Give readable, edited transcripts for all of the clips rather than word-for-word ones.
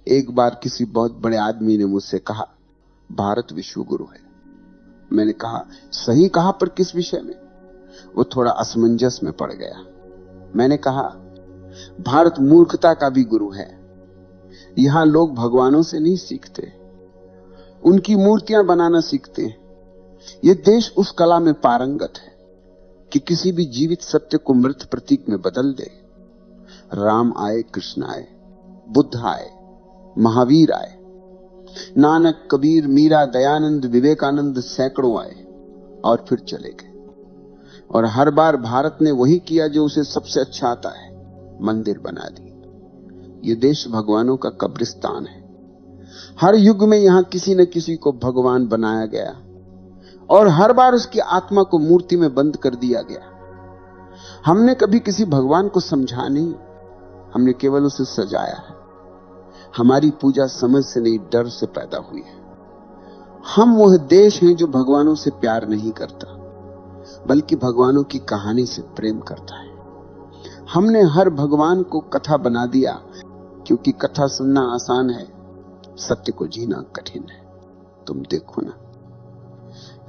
एक बार किसी बहुत बड़े आदमी ने मुझसे कहा, भारत विश्व गुरु है। मैंने कहा, सही कहा, पर किस विषय में? वो थोड़ा असमंजस में पड़ गया। मैंने कहा, भारत मूर्खता का भी गुरु है। यहां लोग भगवानों से नहीं सीखते, उनकी मूर्तियां बनाना सीखते हैं। यह देश उस कला में पारंगत है कि किसी भी जीवित सत्य को मृत प्रतीक में बदल दे। राम आए, कृष्ण आए, बुद्ध आए, महावीर आए, नानक, कबीर, मीरा, दयानंद, विवेकानंद सैकड़ों आए और फिर चले गए। और हर बार भारत ने वही किया जो उसे सबसे अच्छा आता है, मंदिर बना दी। ये देश भगवानों का कब्रिस्तान है। हर युग में यहां किसी न किसी को भगवान बनाया गया और हर बार उसकी आत्मा को मूर्ति में बंद कर दिया गया। हमने कभी किसी भगवान को समझा नहीं, हमने केवल उसे सजाया है। हमारी पूजा समझ से नहीं, डर से पैदा हुई है। हम वह देश हैं जो भगवानों से प्यार नहीं करता, बल्कि भगवानों की कहानी से प्रेम करता है। हमने हर भगवान को कथा बना दिया, क्योंकि कथा सुनना आसान है, सत्य को जीना कठिन है। तुम देखो ना,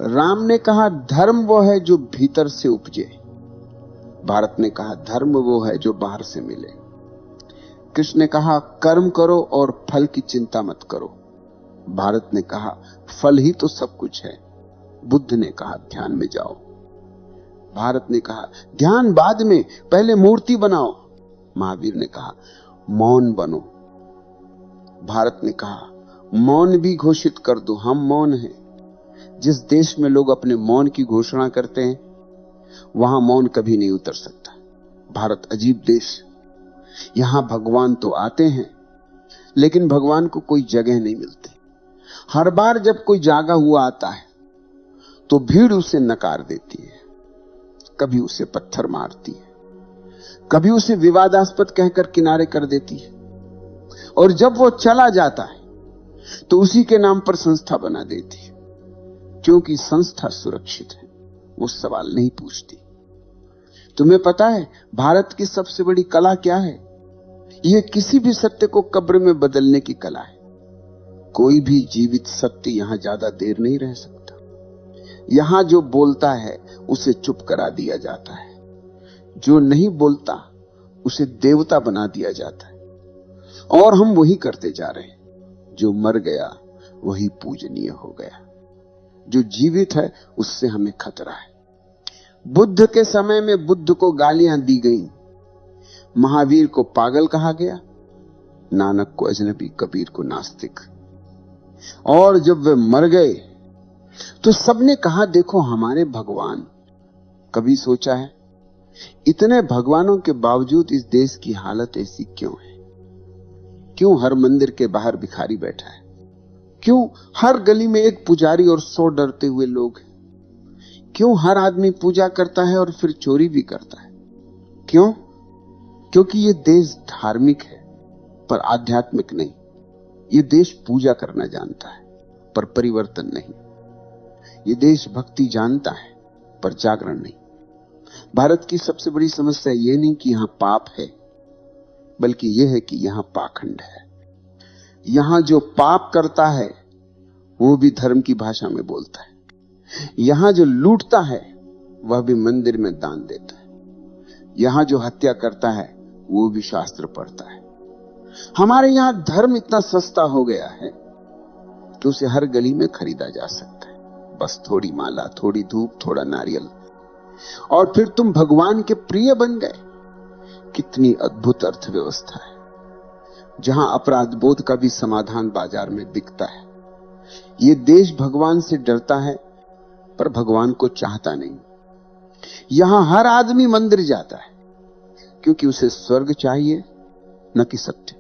राम ने कहा धर्म वो है जो भीतर से उपजे, भारत ने कहा धर्म वो है जो बाहर से मिले। कृष्ण ने कहा कर्म करो और फल की चिंता मत करो, भारत ने कहा फल ही तो सब कुछ है। बुद्ध ने कहा ध्यान में जाओ, भारत ने कहा ध्यान बाद में, पहले मूर्ति बनाओ। महावीर ने कहा मौन बनो, भारत ने कहा मौन भी घोषित कर दो, हम मौन हैं। जिस देश में लोग अपने मौन की घोषणा करते हैं, वहां मौन कभी नहीं उतर सकता। भारत अजीब देश, यहां भगवान तो आते हैं, लेकिन भगवान को कोई जगह नहीं मिलती। हर बार जब कोई जागा हुआ आता है, तो भीड़ उसे नकार देती है, कभी उसे पत्थर मारती है, कभी उसे विवादास्पद कहकर किनारे कर देती है, और जब वो चला जाता है तो उसी के नाम पर संस्था बना देती है, क्योंकि संस्था सुरक्षित है, वो सवाल नहीं पूछती। तुम्हें पता है भारत की सबसे बड़ी कला क्या है? यह किसी भी सत्य को कब्र में बदलने की कला है। कोई भी जीवित सत्य यहां ज्यादा देर नहीं रह सकता। यहां जो बोलता है उसे चुप करा दिया जाता है, जो नहीं बोलता उसे देवता बना दिया जाता है। और हम वही करते जा रहे हैं। जो मर गया वही पूजनीय हो गया, जो जीवित है उससे हमें खतरा है। बुद्ध के समय में बुद्ध को गालियां दी गईं, महावीर को पागल कहा गया, नानक को अजनबी, कबीर को नास्तिक। और जब वे मर गए तो सबने कहा देखो हमारे भगवान। कभी सोचा है इतने भगवानों के बावजूद इस देश की हालत ऐसी क्यों है? क्यों हर मंदिर के बाहर भिखारी बैठा है? क्यों हर गली में एक पुजारी और 100 डरते हुए लोग हैं? क्यों हर आदमी पूजा करता है और फिर चोरी भी करता है? क्यों? क्योंकि ये देश धार्मिक है पर आध्यात्मिक नहीं। ये देश पूजा करना जानता है पर परिवर्तन नहीं। ये देश भक्ति जानता है पर जागरण नहीं। भारत की सबसे बड़ी समस्या ये नहीं कि यहां पाप है, बल्कि यह है कि यहां पाखंड है। यहां जो पाप करता है वो भी धर्म की भाषा में बोलता है। यहां जो लूटता है वह भी मंदिर में दान देता है। यहां जो हत्या करता है वो भी शास्त्र पढ़ता है। हमारे यहां धर्म इतना सस्ता हो गया है कि उसे हर गली में खरीदा जा सकता है। बस थोड़ी माला, थोड़ी धूप, थोड़ा नारियल, और फिर तुम भगवान के प्रिय बन गए। कितनी अद्भुत अर्थव्यवस्था है, जहां अपराध बोध का भी समाधान बाजार में बिकता है। ये देश भगवान से डरता है पर भगवान को चाहता नहीं। यहां हर आदमी मंदिर जाता है क्योंकि उसे स्वर्ग चाहिए, न कि सत्य।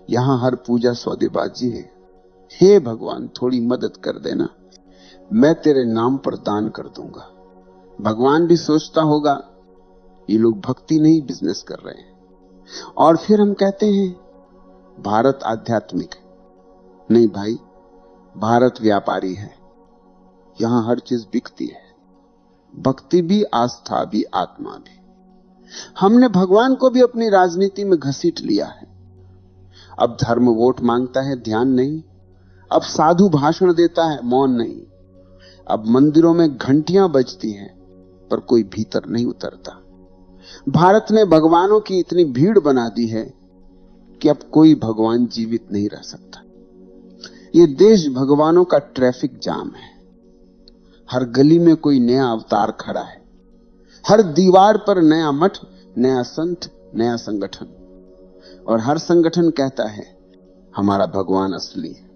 यहां हर पूजा सौदेबाजी है। हे भगवान थोड़ी मदद कर देना, मैं तेरे नाम पर दान कर दूंगा। भगवान भी सोचता होगा ये लोग भक्ति नहीं बिजनेस कर रहे हैं। और फिर हम कहते हैं भारत आध्यात्मिक है। नहीं भाई, भारत व्यापारी है। यहां हर चीज बिकती है, भक्ति भी, आस्था भी, आत्मा भी। हमने भगवान को भी अपनी राजनीति में घसीट लिया है। अब धर्म वोट मांगता है, ध्यान नहीं। अब साधु भाषण देता है, मौन नहीं। अब मंदिरों में घंटियां बजती हैं पर कोई भीतर नहीं उतरता। भारत ने भगवानों की इतनी भीड़ बना दी है कि अब कोई भगवान जीवित नहीं रह सकता। ये देश भगवानों का ट्रैफिक जाम है। हर गली में कोई नया अवतार खड़ा है, हर दीवार पर नया मठ, नया संत, नया संगठन, और हर संगठन कहता है हमारा भगवान असली है।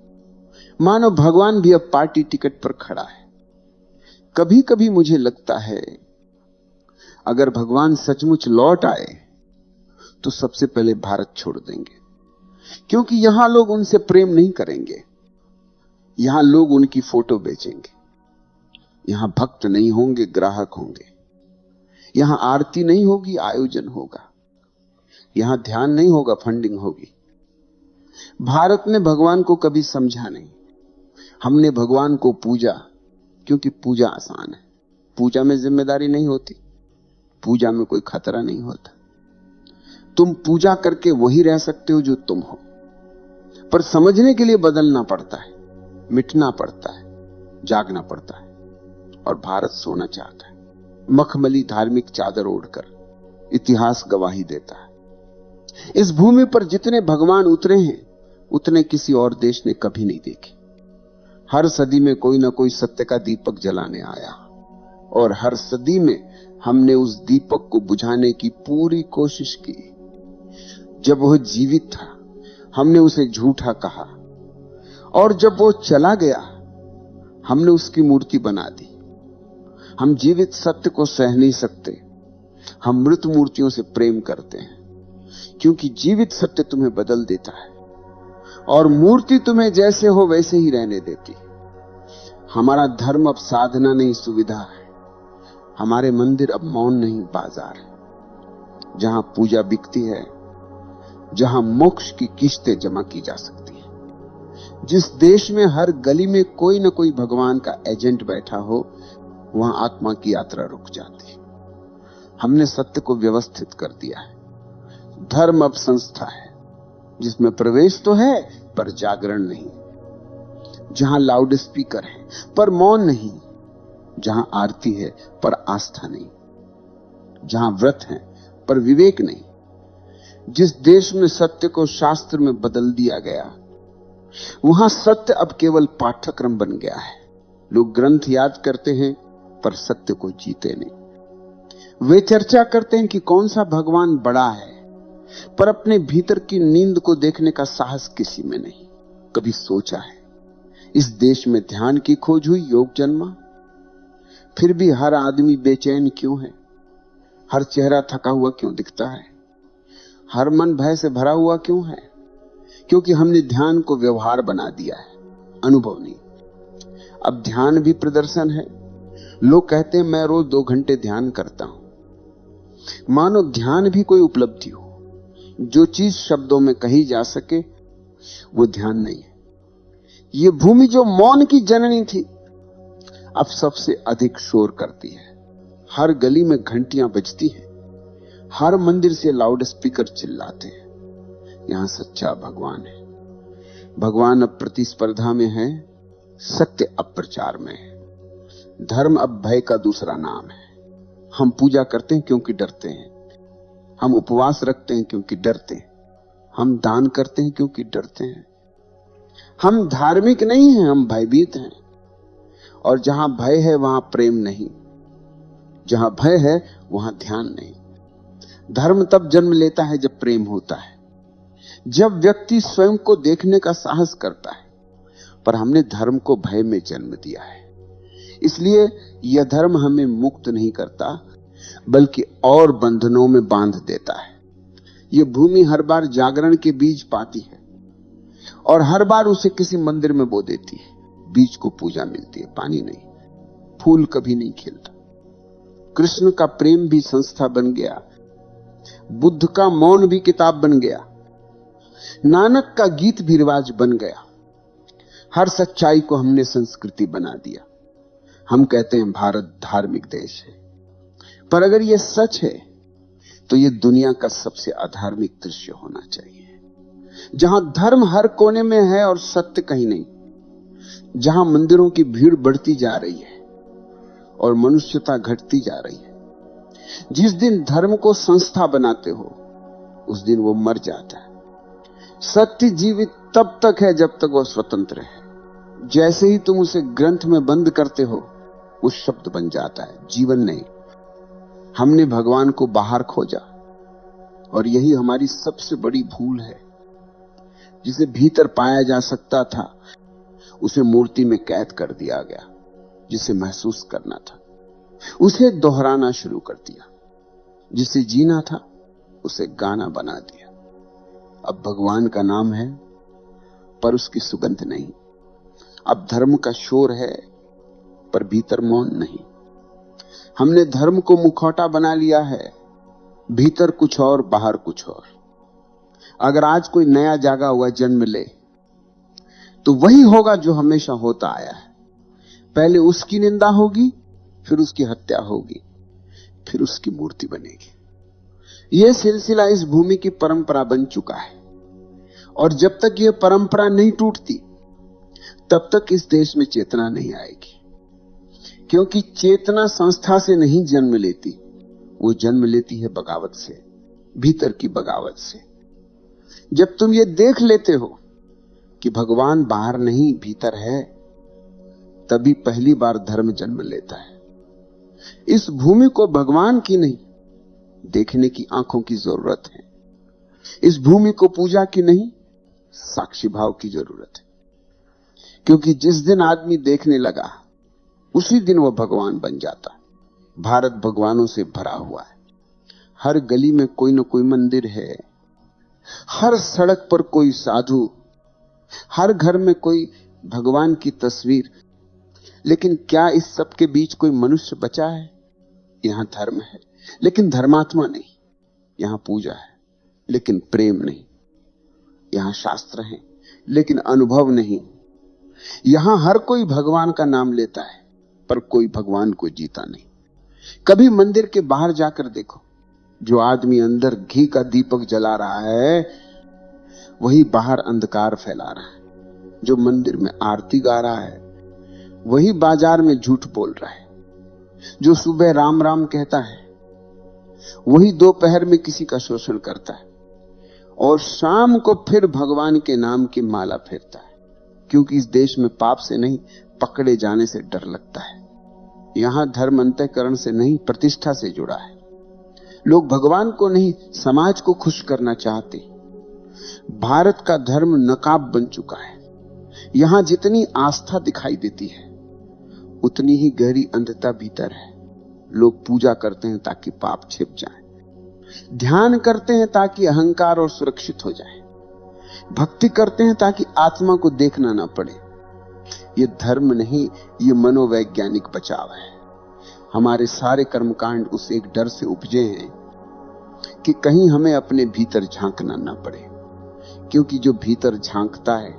मानो भगवान भी अब पार्टी टिकट पर खड़ा है। कभी कभी मुझे लगता है अगर भगवान सचमुच लौट आए तो सबसे पहले भारत छोड़ देंगे, क्योंकि यहां लोग उनसे प्रेम नहीं करेंगे। यहां लोग उनकी फोटो बेचेंगे। यहां भक्त नहीं होंगे, ग्राहक होंगे। यहां आरती नहीं होगी, आयोजन होगा। यहां ध्यान नहीं होगा, फंडिंग होगी। भारत ने भगवान को कभी समझा नहीं। हमने भगवान को पूजा क्योंकि पूजा आसान है। पूजा में जिम्मेदारी नहीं होती, पूजा में कोई खतरा नहीं होता। तुम पूजा करके वही रह सकते हो जो तुम हो, पर समझने के लिए बदलना पड़ता है, मिटना पड़ता है, जागना पड़ता है। और भारत सोना चाहता है, मखमली धार्मिक चादर ओढ़कर। इतिहास गवाही देता है, इस भूमि पर जितने भगवान उतरे हैं उतने किसी और देश ने कभी नहीं देखे। हर सदी में कोई ना कोई सत्य का दीपक जलाने आया, और हर सदी में हमने उस दीपक को बुझाने की पूरी कोशिश की। जब वह जीवित था हमने उसे झूठा कहा, और जब वो चला गया हमने उसकी मूर्ति बना दी। हम जीवित सत्य को सह नहीं सकते, हम मृत मूर्तियों से प्रेम करते हैं, क्योंकि जीवित सत्य तुम्हें बदल देता है और मूर्ति तुम्हें जैसे हो वैसे ही रहने देती। हमारा धर्म अब साधना नहीं, सुविधा है। हमारे मंदिर अब मौन नहीं, बाजार है, जहां पूजा बिकती है, जहां मोक्ष की किस्तें जमा की जा सकती है। जिस देश में हर गली में कोई न कोई भगवान का एजेंट बैठा हो, वहां आत्मा की यात्रा रुक जाती है। हमने सत्य को व्यवस्थित कर दिया है। धर्म अब संस्था है जिसमें प्रवेश तो है पर जागरण नहीं, जहां लाउड स्पीकर है पर मौन नहीं, जहां आरती है पर आस्था नहीं, जहां व्रत है पर विवेक नहीं। जिस देश में सत्य को शास्त्र में बदल दिया गया, वहां सत्य अब केवल पाठ्यक्रम बन गया है। लोग ग्रंथ याद करते हैं पर सत्य को जीते नहीं। वे चर्चा करते हैं कि कौन सा भगवान बड़ा है, पर अपने भीतर की नींद को देखने का साहस किसी में नहीं। कभी सोचा है इस देश में ध्यान की खोज हुई, योग जन्मा, फिर भी हर आदमी बेचैन क्यों है? हर चेहरा थका हुआ क्यों दिखता है? हर मन भय से भरा हुआ क्यों है? क्योंकि हमने ध्यान को व्यवहार बना दिया है, अनुभव नहीं। अब ध्यान भी प्रदर्शन है। लोग कहते हैं मैं रोज 2 घंटे ध्यान करता हूं, मानो ध्यान भी कोई उपलब्धि हो। जो चीज शब्दों में कही जा सके वो ध्यान नहीं है। ये भूमि जो मौन की जननी थी अब सबसे अधिक शोर करती है। हर गली में घंटियां बजती हैं, हर मंदिर से लाउड स्पीकर चिल्लाते हैं। यहां सच्चा भगवान है। भगवान अब प्रतिस्पर्धा में है, सत्य अब प्रचार में है। धर्म अब भय का दूसरा नाम है। हम पूजा करते हैं क्योंकि डरते हैं, हम उपवास रखते हैं क्योंकि डरते हैं, हम दान करते हैं क्योंकि डरते हैं। हम धार्मिक नहीं हैं, हम भयभीत हैं। और जहां भय है वहां प्रेम नहीं, जहां भय है वहां ध्यान नहीं। धर्म तब जन्म लेता है जब प्रेम होता है, जब व्यक्ति स्वयं को देखने का साहस करता है। पर हमने धर्म को भय में जन्म दिया है, इसलिए यह धर्म हमें मुक्त नहीं करता बल्कि और बंधनों में बांध देता है। यह भूमि हर बार जागरण के बीज पाती है और हर बार उसे किसी मंदिर में बो देती है। बीज को पूजा मिलती है, पानी नहीं। फूल कभी नहीं खिलता। कृष्ण का प्रेम भी संस्था बन गया, बुद्ध का मौन भी किताब बन गया, नानक का गीत भी रिवाज बन गया। हर सच्चाई को हमने संस्कृति बना दिया। हम कहते हैं भारत धार्मिक देश है, पर अगर यह सच है तो यह दुनिया का सबसे अधार्मिक दृश्य होना चाहिए। जहां धर्म हर कोने में है और सत्य कहीं नहीं, जहां मंदिरों की भीड़ बढ़ती जा रही है और मनुष्यता घटती जा रही है। जिस दिन धर्म को संस्था बनाते हो उस दिन वो मर जाता है। सत्य जीवित तब तक है जब तक वो स्वतंत्र है। जैसे ही तुम उसे ग्रंथ में बंद करते हो वो शब्द बन जाता है, जीवन नहीं। हमने भगवान को बाहर खोजा और यही हमारी सबसे बड़ी भूल है। जिसे भीतर पाया जा सकता था उसे मूर्ति में कैद कर दिया गया। जिसे महसूस करना था उसे दोहराना शुरू कर दिया। जिसे जीना था उसे गाना बना दिया। अब भगवान का नाम है पर उसकी सुगंध नहीं। अब धर्म का शोर है पर भीतर मौन नहीं। हमने धर्म को मुखौटा बना लिया है, भीतर कुछ और बाहर कुछ और। अगर आज कोई नया जागा हुआ जन्म ले तो वही होगा जो हमेशा होता आया है। पहले उसकी निंदा होगी, फिर उसकी हत्या होगी, फिर उसकी मूर्ति बनेगी। यह सिलसिला इस भूमि की परंपरा बन चुका है और जब तक यह परंपरा नहीं टूटती तब तक इस देश में चेतना नहीं आएगी। क्योंकि चेतना संस्था से नहीं जन्म लेती, वो जन्म लेती है बगावत से, भीतर की बगावत से। जब तुम ये देख लेते हो कि भगवान बाहर नहीं भीतर है, तभी पहली बार धर्म जन्म लेता है। इस भूमि को भगवान की नहीं देखने की आंखों की जरूरत है। इस भूमि को पूजा की नहीं साक्षी भाव की जरूरत है। क्योंकि जिस दिन आदमी देखने लगा उसी दिन वो भगवान बन जाता। भारत भगवानों से भरा हुआ है। हर गली में कोई न कोई मंदिर है, हर सड़क पर कोई साधु, हर घर में कोई भगवान की तस्वीर। लेकिन क्या इस सब के बीच कोई मनुष्य बचा है? यहां धर्म है लेकिन धर्मात्मा नहीं। यहां पूजा है लेकिन प्रेम नहीं। यहां शास्त्र है लेकिन अनुभव नहीं। यहां हर कोई भगवान का नाम लेता है पर कोई भगवान को जीता नहीं। कभी मंदिर के बाहर जाकर देखो, जो आदमी अंदर घी का दीपक जला रहा है वही बाहर अंधकार फैला रहा है। जो मंदिर में आरती गा रहा है वही बाजार में झूठ बोल रहा है। जो सुबह राम राम कहता है वही दोपहर में किसी का शोषण करता है और शाम को फिर भगवान के नाम की माला फेरता है। क्योंकि इस देश में पाप से नहीं पकड़े जाने से डर लगता है। यहां धर्म अंतःकरण से नहीं प्रतिष्ठा से जुड़ा है। लोग भगवान को नहीं समाज को खुश करना चाहते। भारत का धर्म नकाब बन चुका है। यहां जितनी आस्था दिखाई देती है उतनी ही गहरी अंधता भीतर है। लोग पूजा करते हैं ताकि पाप छिप जाए, ध्यान करते हैं ताकि अहंकार और सुरक्षित हो जाए, भक्ति करते हैं ताकि आत्मा को देखना ना पड़े। ये धर्म नहीं, ये मनोवैज्ञानिक बचाव है। हमारे सारे कर्मकांड उस एक डर से उपजे हैं कि कहीं हमें अपने भीतर झांकना ना पड़े। क्योंकि जो भीतर झांकता है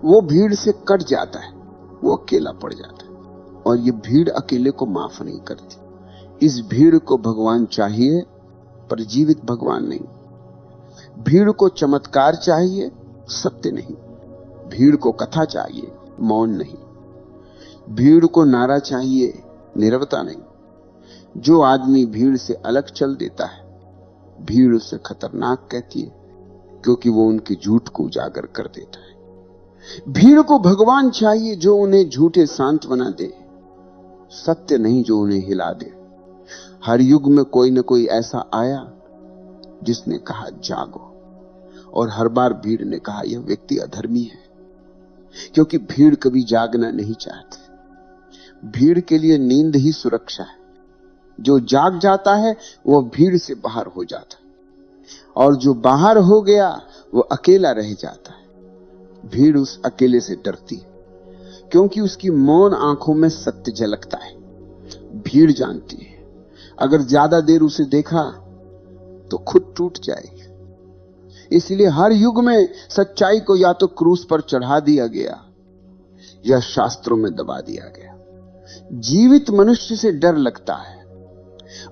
वो भीड़ से कट जाता है, वो अकेला पड़ जाता है। और ये भीड़ अकेले को माफ नहीं करती। इस भीड़ को भगवान चाहिए पर जीवित भगवान नहीं। भीड़ को चमत्कार चाहिए, सत्य नहीं। भीड़ को कथा चाहिए, मौन नहीं। भीड़ को नारा चाहिए, नीरवता नहीं। जो आदमी भीड़ से अलग चल देता है भीड़ उसे खतरनाक कहती है क्योंकि वो उनके झूठ को उजागर कर देता है। भीड़ को भगवान चाहिए जो उन्हें झूठे सांत्वना दे, सत्य नहीं जो उन्हें हिला दे। हर युग में कोई न कोई ऐसा आया जिसने कहा जागो, और हर बार भीड़ ने कहा यह व्यक्ति अधर्मी है। क्योंकि भीड़ कभी जागना नहीं चाहती। भीड़ के लिए नींद ही सुरक्षा है। जो जाग जाता है वो भीड़ से बाहर हो जाता है और जो बाहर हो गया वो अकेला रह जाता है। भीड़ उस अकेले से डरती है क्योंकि उसकी मौन आंखों में सत्य झलकता है। भीड़ जानती है अगर ज्यादा देर उसे देखा तो खुद टूट जाएगी। इसलिए हर युग में सच्चाई को या तो क्रूस पर चढ़ा दिया गया या शास्त्रों में दबा दिया गया। जीवित मनुष्य से डर लगता है।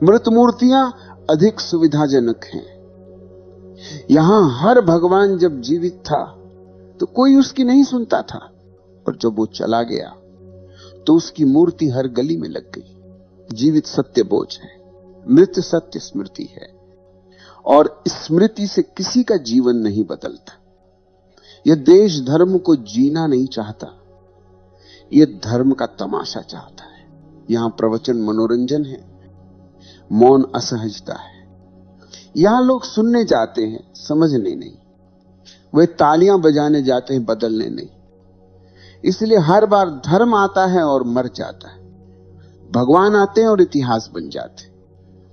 मृत मूर्तियां अधिक सुविधाजनक हैं। यहां हर भगवान जब जीवित था तो कोई उसकी नहीं सुनता था, और जब वो चला गया तो उसकी मूर्ति हर गली में लग गई। जीवित सत्य बोझ है, मृत सत्य स्मृति है, और स्मृति से किसी का जीवन नहीं बदलता। यह देश धर्म को जीना नहीं चाहता, यह धर्म का तमाशा चाहता है। यहां प्रवचन मनोरंजन है, मौन असहजता है। यहां लोग सुनने जाते हैं, समझने नहीं। वे तालियां बजाने जाते हैं, बदलने नहीं। इसलिए हर बार धर्म आता है और मर जाता है, भगवान आते हैं और इतिहास बन जाते हैं।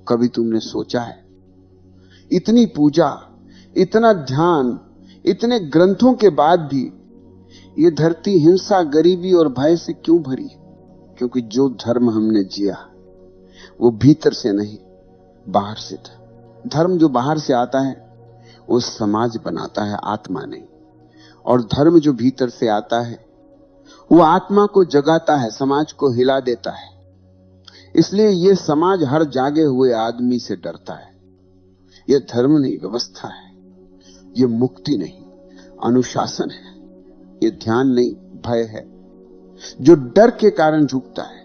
कभी तुमने सोचा है, इतनी पूजा, इतना ध्यान, इतने ग्रंथों के बाद भी ये धरती हिंसा, गरीबी और भय से क्यों भरी? क्योंकि जो धर्म हमने जिया वो भीतर से नहीं, बाहर से था। धर्म जो बाहर से आता है वो समाज बनाता है, आत्मा नहीं। और धर्म जो भीतर से आता है वो आत्मा को जगाता है, समाज को हिला देता है। इसलिए ये समाज हर जागे हुए आदमी से डरता है। ये धर्म नहीं, व्यवस्था है। ये मुक्ति नहीं, अनुशासन है। ये ध्यान नहीं, भय है। जो डर के कारण झुकता है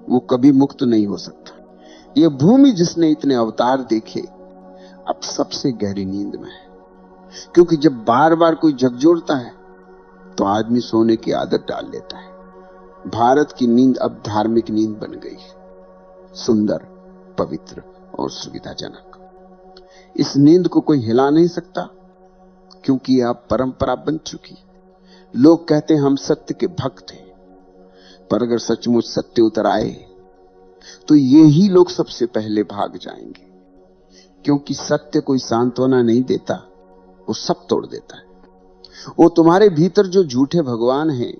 वो कभी मुक्त नहीं हो सकता। ये भूमि जिसने इतने अवतार देखे अब सबसे गहरी नींद में है, क्योंकि जब बार बार कोई झकझोरता है तो आदमी सोने की आदत डाल लेता है। भारत की नींद अब धार्मिक नींद बन गई है, सुंदर, पवित्र और सुविधाजनक। इस नींद को कोई हिला नहीं सकता, क्योंकि यह परंपरा बन चुकी है। लोग कहते हैं हम सत्य के भक्त हैं, पर अगर सचमुच सत्य उतर आए तो ये ही लोग सबसे पहले भाग जाएंगे, क्योंकि सत्य कोई सांत्वना नहीं देता, वो सब तोड़ देता है। वो तुम्हारे भीतर जो झूठे भगवान हैं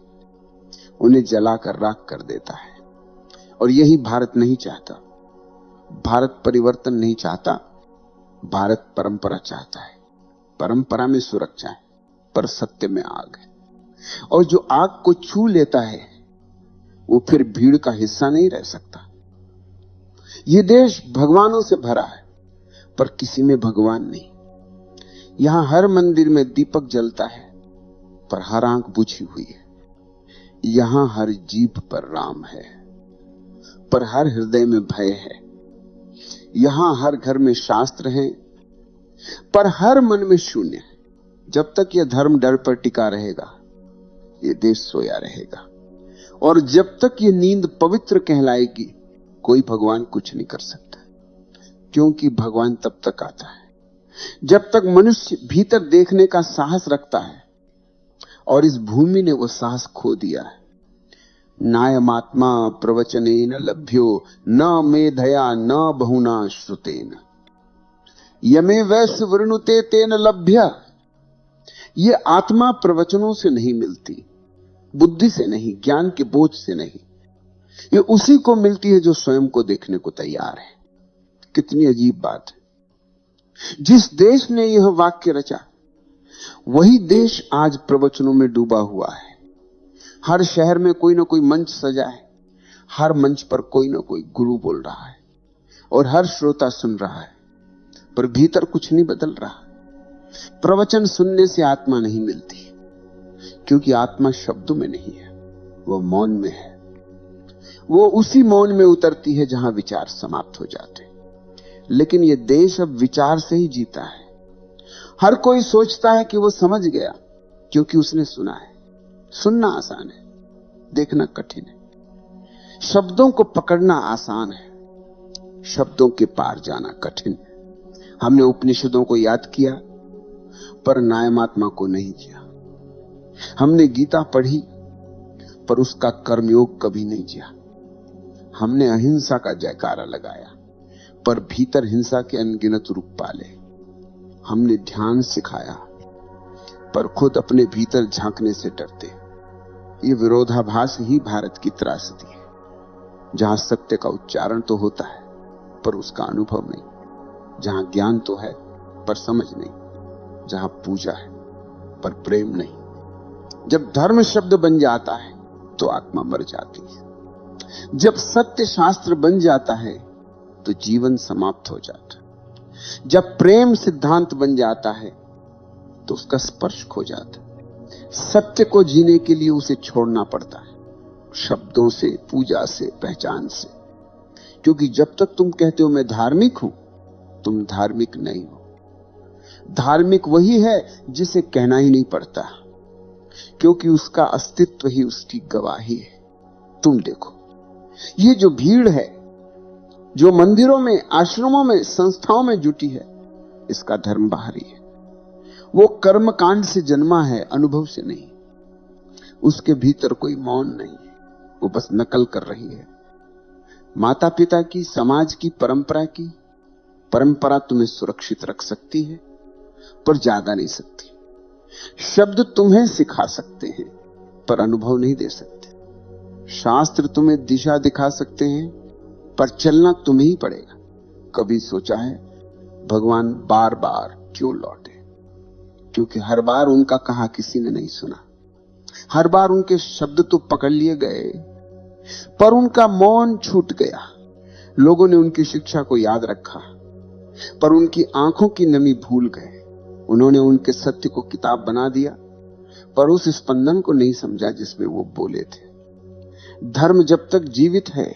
उन्हें जलाकर राख कर देता है। और यही भारत नहीं चाहता। भारत परिवर्तन नहीं चाहता, भारत परंपरा चाहता है। परंपरा में सुरक्षा है, पर सत्य में आग है। और जो आग को छू लेता है वो फिर भीड़ का हिस्सा नहीं रह सकता। ये देश भगवानों से भरा है, पर किसी में भगवान नहीं। यहां हर मंदिर में दीपक जलता है, पर हर आंख बुझी हुई है। यहां हर जीभ पर राम है, पर हर हृदय में भय है। यहां हर घर में शास्त्र हैं, पर हर मन में शून्य है। जब तक यह धर्म डर पर टिका रहेगा, ये देश सोया रहेगा। और जब तक ये नींद पवित्र कहलाएगी, कोई भगवान कुछ नहीं कर सकता। क्योंकि भगवान तब तक आता है जब तक मनुष्य भीतर देखने का साहस रखता है, और इस भूमि ने वो साहस खो दिया है। नायमात्मा प्रवचनेन लभ्यो न मेधया न बहुना श्रुतेन यमे वैश्य वृणुते तेन लभ्य। ये आत्मा प्रवचनों से नहीं मिलती, बुद्धि से नहीं, ज्ञान के बोझ से नहीं। ये उसी को मिलती है जो स्वयं को देखने को तैयार है। कितनी अजीब बात है। जिस देश ने यह वाक्य रचा, वही देश आज प्रवचनों में डूबा हुआ है। हर शहर में कोई ना कोई मंच सजा है, हर मंच पर कोई ना कोई गुरु बोल रहा है, और हर श्रोता सुन रहा है, पर भीतर कुछ नहीं बदल रहा। प्रवचन सुनने से आत्मा नहीं मिलती, क्योंकि आत्मा शब्दों में नहीं है, वो मौन में है। वो उसी मौन में उतरती है जहां विचार समाप्त हो जाते हैं। लेकिन ये देश अब विचार से ही जीता है। हर कोई सोचता है कि वो समझ गया, क्योंकि उसने सुना है। सुनना आसान है, देखना कठिन है। शब्दों को पकड़ना आसान है, शब्दों के पार जाना कठिन है। हमने उपनिषदों को याद किया, पर नायमात्मा को नहीं किया। हमने गीता पढ़ी, पर उसका कर्मयोग कभी नहीं किया। हमने अहिंसा का जयकारा लगाया, पर भीतर हिंसा के अनगिनत रूप पाले। हमने ध्यान सिखाया, पर खुद अपने भीतर झांकने से डरते। ये विरोधाभास ही भारत की त्रासदी है, जहां सत्य का उच्चारण तो होता है, पर उसका अनुभव नहीं। जहां ज्ञान तो है, पर समझ नहीं। जहां पूजा है, पर प्रेम नहीं। जब धर्म शब्द बन जाता है तो आत्मा मर जाती है। जब सत्य शास्त्र बन जाता है तो जीवन समाप्त हो जाता है। जब प्रेम सिद्धांत बन जाता है तो उसका स्पर्श खो जाता है। सत्य को जीने के लिए उसे छोड़ना पड़ता है, शब्दों से, पूजा से, पहचान से। क्योंकि जब तक तुम कहते हो मैं धार्मिक हूं, तुम धार्मिक नहीं हो। धार्मिक वही है जिसे कहना ही नहीं पड़ता, क्योंकि उसका अस्तित्व ही उसकी गवाही है। तुम देखो, ये जो भीड़ है जो मंदिरों में, आश्रमों में, संस्थाओं में जुटी है, इसका धर्म बाहरी है। वो कर्म कांड से जन्मा है, अनुभव से नहीं। उसके भीतर कोई मौन नहीं है, वो बस नकल कर रही है। माता पिता की, समाज की, परंपरा तुम्हें सुरक्षित रख सकती है पर ज्यादा नहीं सकती। शब्द तुम्हें सिखा सकते हैं पर अनुभव नहीं दे सकते। शास्त्र तुम्हें दिशा दिखा सकते हैं पर चलना तुम्हें ही पड़ेगा। कभी सोचा है भगवान बार बार क्यों लौटे? क्योंकि हर बार उनका कहा किसी ने नहीं सुना। हर बार उनके शब्द तो पकड़ लिए गए पर उनका मौन छूट गया। लोगों ने उनकी शिक्षा को याद रखा पर उनकी आंखों की नमी भूल गए। उन्होंने उनके सत्य को किताब बना दिया पर उस स्पंदन को नहीं समझा जिसमें वो बोले थे। धर्म जब तक जीवित है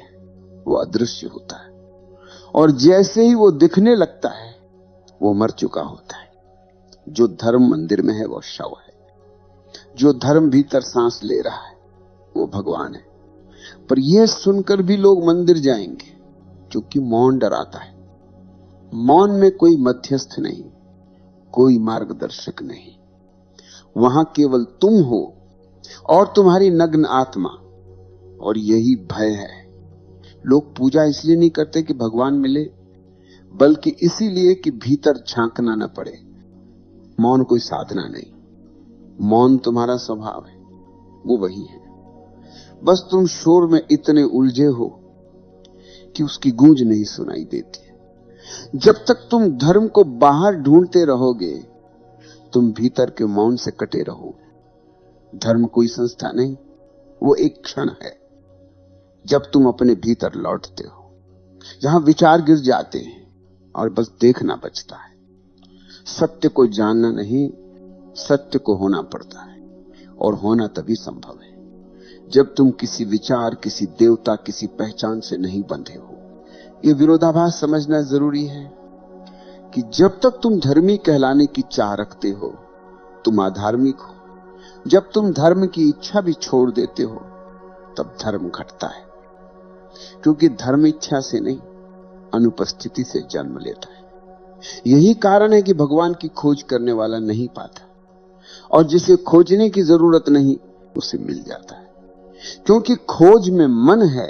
वो अदृश्य होता है और जैसे ही वो दिखने लगता है वो मर चुका होता है। जो धर्म मंदिर में है वो शव है, जो धर्म भीतर सांस ले रहा है वो भगवान है। पर यह सुनकर भी लोग मंदिर जाएंगे क्योंकि मौन डराता है। मौन में कोई मध्यस्थ नहीं, कोई मार्गदर्शक नहीं, वहां केवल तुम हो और तुम्हारी नग्न आत्मा, और यही भय है। लोग पूजा इसलिए नहीं करते कि भगवान मिले, बल्कि इसीलिए कि भीतर झांकना न पड़े। मौन कोई साधना नहीं, मौन तुम्हारा स्वभाव है, वो वही है। बस तुम शोर में इतने उलझे हो कि उसकी गूंज नहीं सुनाई देती। जब तक तुम धर्म को बाहर ढूंढते रहोगे, तुम भीतर के मौन से कटे रहोगे। धर्म कोई संस्था नहीं, वो एक क्षण है जब तुम अपने भीतर लौटते हो, जहां विचार गिर जाते हैं और बस देखना बचता है। सत्य को जानना नहीं, सत्य को होना पड़ता है, और होना तभी संभव है जब तुम किसी विचार, किसी देवता, किसी पहचान से नहीं बंधे हो। यह विरोधाभास समझना जरूरी है कि जब तक तुम धर्मी कहलाने की चाह रखते हो, तुम अधार्मिक हो। जब तुम धर्म की इच्छा भी छोड़ देते हो, तब धर्म घटता है। क्योंकि धर्म इच्छा से नहीं, अनुपस्थिति से जन्म लेता है। यही कारण है कि भगवान की खोज करने वाला नहीं पाता, और जिसे खोजने की जरूरत नहीं उसे मिल जाता है। क्योंकि खोज में मन है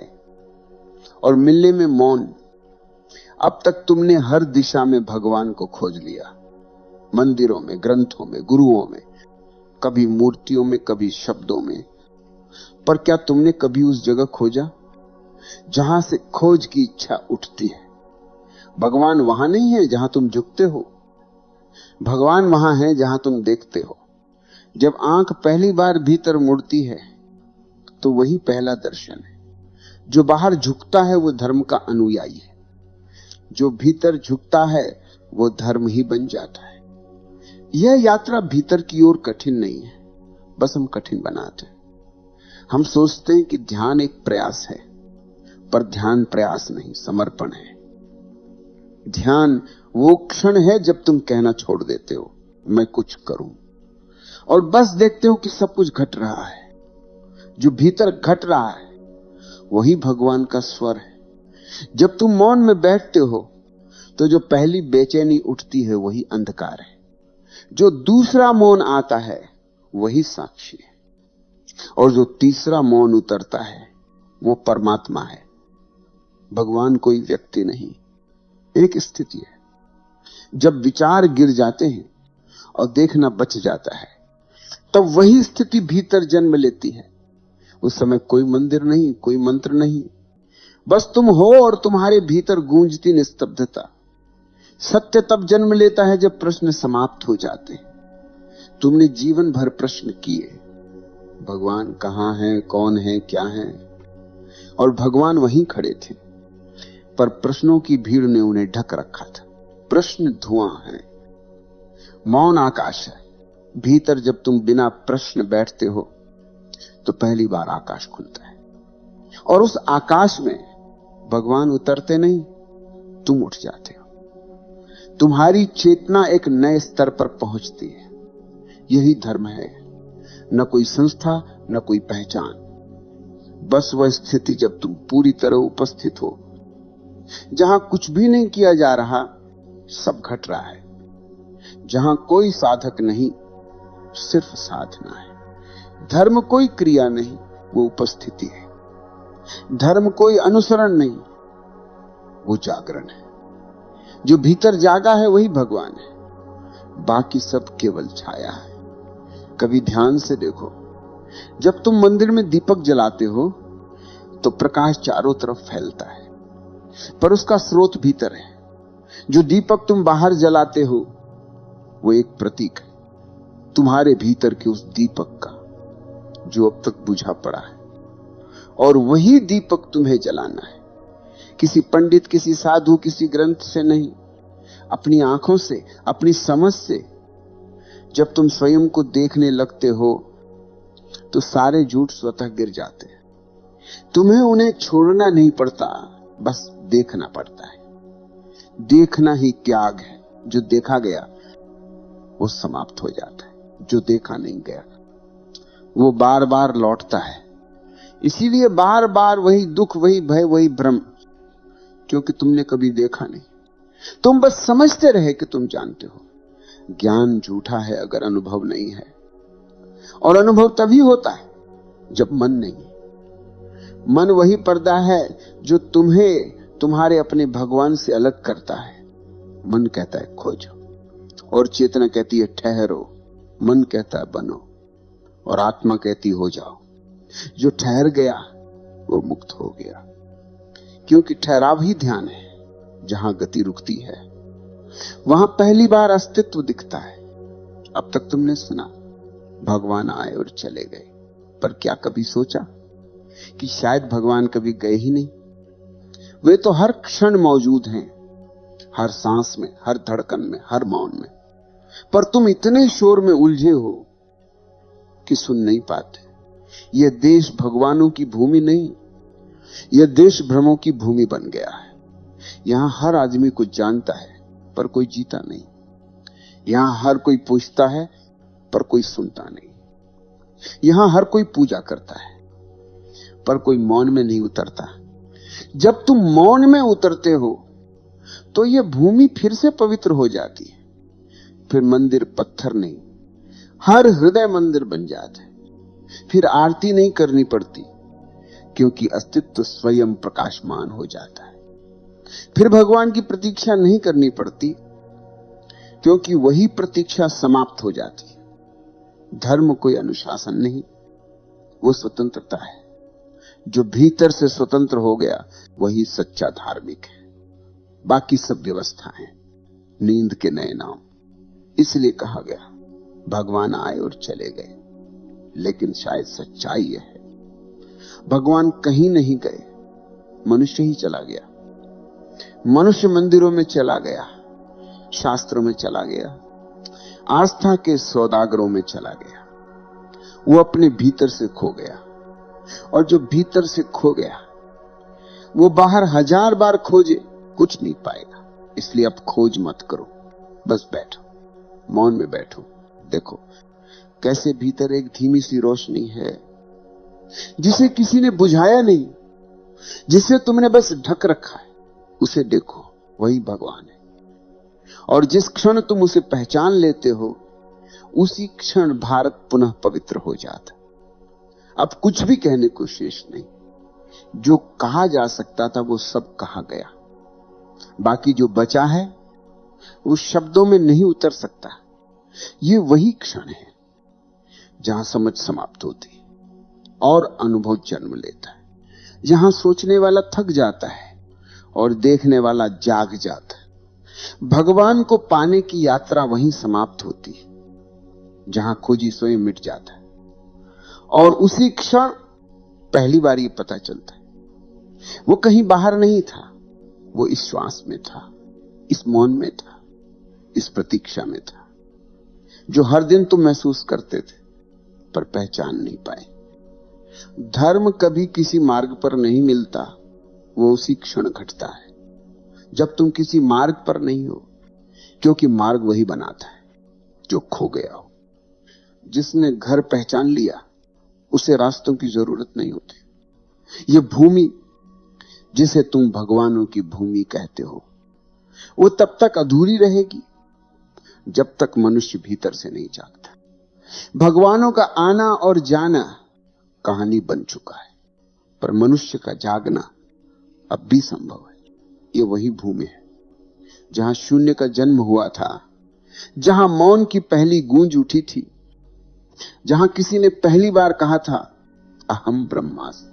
और मिलने में मौन। अब तक तुमने हर दिशा में भगवान को खोज लिया, मंदिरों में, ग्रंथों में, गुरुओं में, कभी मूर्तियों में, कभी शब्दों में। पर क्या तुमने कभी उस जगह खोजा जहां से खोज की इच्छा उठती है? भगवान वहां नहीं है जहां तुम झुकते हो, भगवान वहां है जहां तुम देखते हो। जब आंख पहली बार भीतर मुड़ती है तो वही पहला दर्शन है। जो बाहर झुकता है वो धर्म का अनुयायी है, जो भीतर झुकता है वो धर्म ही बन जाता है। यह यात्रा भीतर की ओर कठिन नहीं है, बस हम कठिन बनाते हैं। हम सोचते हैं कि ध्यान एक प्रयास है, पर ध्यान प्रयास नहीं, समर्पण है। ध्यान वो क्षण है जब तुम कहना छोड़ देते हो मैं कुछ करूं, और बस देखते हो कि सब कुछ घट रहा है। जो भीतर घट रहा है वही भगवान का स्वर है। जब तुम मौन में बैठते हो तो जो पहली बेचैनी उठती है वही अंधकार है। जो दूसरा मौन आता है वही साक्षी है, और जो तीसरा मौन उतरता है वो परमात्मा है। भगवान कोई व्यक्ति नहीं, एक स्थिति है। जब विचार गिर जाते हैं और देखना बच जाता है, तब वही स्थिति भीतर जन्म लेती है। उस समय कोई मंदिर नहीं, कोई मंत्र नहीं, बस तुम हो और तुम्हारे भीतर गूंजती निस्तब्धता। सत्य तब जन्म लेता है जब प्रश्न समाप्त हो जाते हैं। तुमने जीवन भर प्रश्न किए, भगवान कहां है, कौन है, क्या है, और भगवान वहीं खड़े थे, पर प्रश्नों की भीड़ ने उन्हें ढक रखा था। प्रश्न धुआं है, मौन आकाश है। भीतर जब तुम बिना प्रश्न बैठते हो तो पहली बार आकाश खुलता है, और उस आकाश में भगवान उतरते नहीं, तुम उठ जाते हो। तुम्हारी चेतना एक नए स्तर पर पहुंचती है। यही धर्म है, न कोई संस्था, न कोई पहचान, बस वह स्थिति जब तुम पूरी तरह उपस्थित हो, जहां कुछ भी नहीं किया जा रहा, सब घट रहा है, जहां कोई साधक नहीं, सिर्फ साधना है। धर्म कोई क्रिया नहीं, वो उपस्थिति है। धर्म कोई अनुसरण नहीं, वो जागरण है। जो भीतर जागा है वही भगवान है, बाकी सब केवल छाया है। कभी ध्यान से देखो, जब तुम मंदिर में दीपक जलाते हो तो प्रकाश चारों तरफ फैलता है, पर उसका स्रोत भीतर है। जो दीपक तुम बाहर जलाते हो वो एक प्रतीक है तुम्हारे भीतर के उस दीपक का, जो अब तक बुझा पड़ा है, और वही दीपक तुम्हें जलाना है। किसी पंडित, किसी साधु, किसी ग्रंथ से नहीं, अपनी आंखों से, अपनी समझ से। जब तुम स्वयं को देखने लगते हो तो सारे झूठ स्वतः गिर जाते हैं। तुम्हें उन्हें छोड़ना नहीं पड़ता, बस देखना पड़ता है। देखना ही त्याग है। जो देखा गया वो समाप्त हो जाता है, जो देखा नहीं गया वो बार बार लौटता है। इसीलिए बार बार वही दुख, वही भय, वही भ्रम, क्योंकि तुमने कभी देखा नहीं। तुम बस समझते रहे कि तुम जानते हो। ज्ञान झूठा है अगर अनुभव नहीं है, और अनुभव तभी होता है जब मन नहीं। मन वही पर्दा है जो तुम्हें तुम्हारे अपने भगवान से अलग करता है। मन कहता है खोजो, और चेतना कहती है ठहरो। मन कहता है बनो, और आत्मा कहती हो जाओ। जो ठहर गया वो मुक्त हो गया, क्योंकि ठहराव ही ध्यान है। जहां गति रुकती है वहां पहली बार अस्तित्व दिखता है। अब तक तुमने सुना भगवान आए और चले गए, पर क्या कभी सोचा कि शायद भगवान कभी गए ही नहीं? वे तो हर क्षण मौजूद हैं, हर सांस में, हर धड़कन में, हर मौन में। पर तुम इतने शोर में उलझे हो कि सुन नहीं पाते। यह देश भगवानों की भूमि नहीं, यह देश भ्रमों की भूमि बन गया है। यहां हर आदमी कुछ जानता है पर कोई जीता नहीं। यहां हर कोई पूछता है पर कोई सुनता नहीं। यहां हर कोई पूजा करता है पर कोई मौन में नहीं उतरता। जब तुम मौन में उतरते हो तो यह भूमि फिर से पवित्र हो जाती है। फिर मंदिर पत्थर नहीं, हर हृदय मंदिर बन जाता है। फिर आरती नहीं करनी पड़ती, क्योंकि अस्तित्व स्वयं प्रकाशमान हो जाता है। फिर भगवान की प्रतीक्षा नहीं करनी पड़ती, क्योंकि वही प्रतीक्षा समाप्त हो जाती है। धर्म कोई अनुशासन नहीं, वो स्वतंत्रता है। जो भीतर से स्वतंत्र हो गया वही सच्चा धार्मिक है। बाकी सब व्यवस्था है, नींद के नए नाम। इसलिए कहा गया भगवान आए और चले गए, लेकिन शायद सच्चाई यह है भगवान कहीं नहीं गए, मनुष्य ही चला गया। मनुष्य मंदिरों में चला गया, शास्त्रों में चला गया, आस्था के सौदागरों में चला गया। वो अपने भीतर से खो गया, और जो भीतर से खो गया वो बाहर हजार बार खोजे कुछ नहीं पाएगा। इसलिए अब खोज मत करो, बस बैठो, मौन में बैठो। देखो कैसे भीतर एक धीमी सी रोशनी है जिसे किसी ने बुझाया नहीं, जिसे तुमने बस ढक रखा है। उसे देखो, वही भगवान है। और जिस क्षण तुम उसे पहचान लेते हो उसी क्षण भारत पुनः पवित्र हो जाता। अब कुछ भी कहने को शेष नहीं। जो कहा जा सकता था वो सब कहा गया। बाकी जो बचा है वो शब्दों में नहीं उतर सकता। ये वही क्षण है जहां समझ समाप्त होती है और अनुभव जन्म लेता है, जहां सोचने वाला थक जाता है और देखने वाला जाग जाता है। भगवान को पाने की यात्रा वहीं समाप्त होती है जहां खोजी स्वयं मिट जाता है, और उसी क्षण पहली बार ये पता चलता है वो कहीं बाहर नहीं था, वो इस श्वास में था, इस मौन में था। इस प्रतीक्षा में था, जो हर दिन तुम महसूस करते थे पर पहचान नहीं पाए। धर्म कभी किसी मार्ग पर नहीं मिलता, वो उसी क्षण घटता है जब तुम किसी मार्ग पर नहीं हो, क्योंकि मार्ग वही बनाता है जो खो गया हो। जिसने घर पहचान लिया उसे रास्तों की जरूरत नहीं होती। ये भूमि जिसे तुम भगवानों की भूमि कहते हो, वो तब तक अधूरी रहेगी जब तक मनुष्य भीतर से नहीं जागता। भगवानों का आना और जाना कहानी बन चुका है, पर मनुष्य का जागना अब भी संभव है। ये वही भूमि है जहां शून्य का जन्म हुआ था, जहां मौन की पहली गूंज उठी थी, जहां किसी ने पहली बार कहा था अहम ब्रह्मास्मि।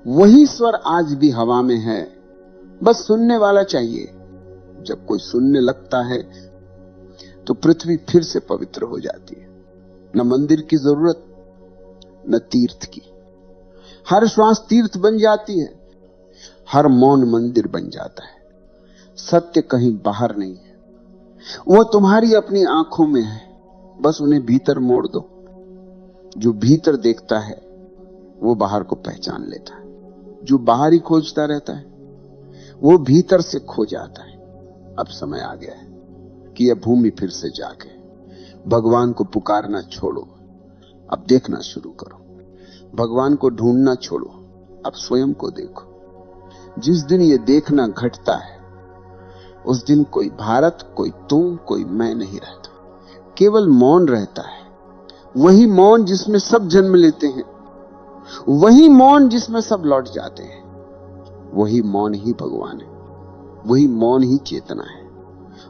वही स्वर आज भी हवा में है, बस सुनने वाला चाहिए। जब कोई सुनने लगता है तो पृथ्वी फिर से पवित्र हो जाती है। न मंदिर की जरूरत न तीर्थ की। हर श्वास तीर्थ बन जाती है, हर मौन मंदिर बन जाता है। सत्य कहीं बाहर नहीं है, वो तुम्हारी अपनी आंखों में है, बस उन्हें भीतर मोड़ दो। जो भीतर देखता है वो बाहर को पहचान लेता है। जो बाहर ही खोजता रहता है वो भीतर से खो जाता है। अब समय आ गया है कि यह भूमि फिर से जागे। भगवान को पुकारना छोड़ो, अब देखना शुरू करो। भगवान को ढूंढना छोड़ो, अब स्वयं को देखो। जिस दिन ये देखना घटता है उस दिन कोई भारत, कोई तुम, कोई मैं नहीं रहता। केवल मौन रहता है। वही मौन जिसमें सब जन्म लेते हैं, वही मौन जिसमें सब लौट जाते हैं। वही मौन ही भगवान है, वही मौन ही चेतना है,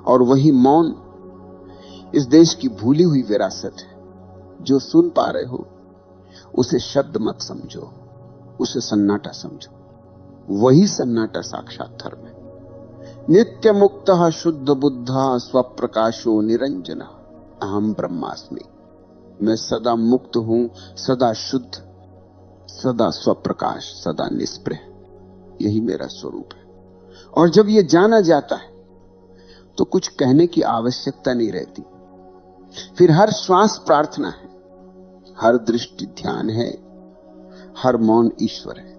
और वही मौन इस देश की भूली हुई विरासत है। जो सुन पा रहे हो उसे शब्द मत समझो, उसे सन्नाटा समझो। वही सन्नाटा साक्षात धर्म है। नित्य मुक्त शुद्ध बुद्ध स्वप्रकाशो निरंजन अहम ब्रह्मास्मि। मैं सदा मुक्त हूं, सदा शुद्ध, सदा स्वप्रकाश, सदा निष्प्रह। यही मेरा स्वरूप है। और जब यह जाना जाता है तो कुछ कहने की आवश्यकता नहीं रहती। फिर हर श्वास प्रार्थना है, हर दृष्टि ध्यान है, हर मौन ईश्वर है।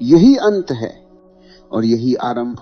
यही अंत है और यही आरंभ।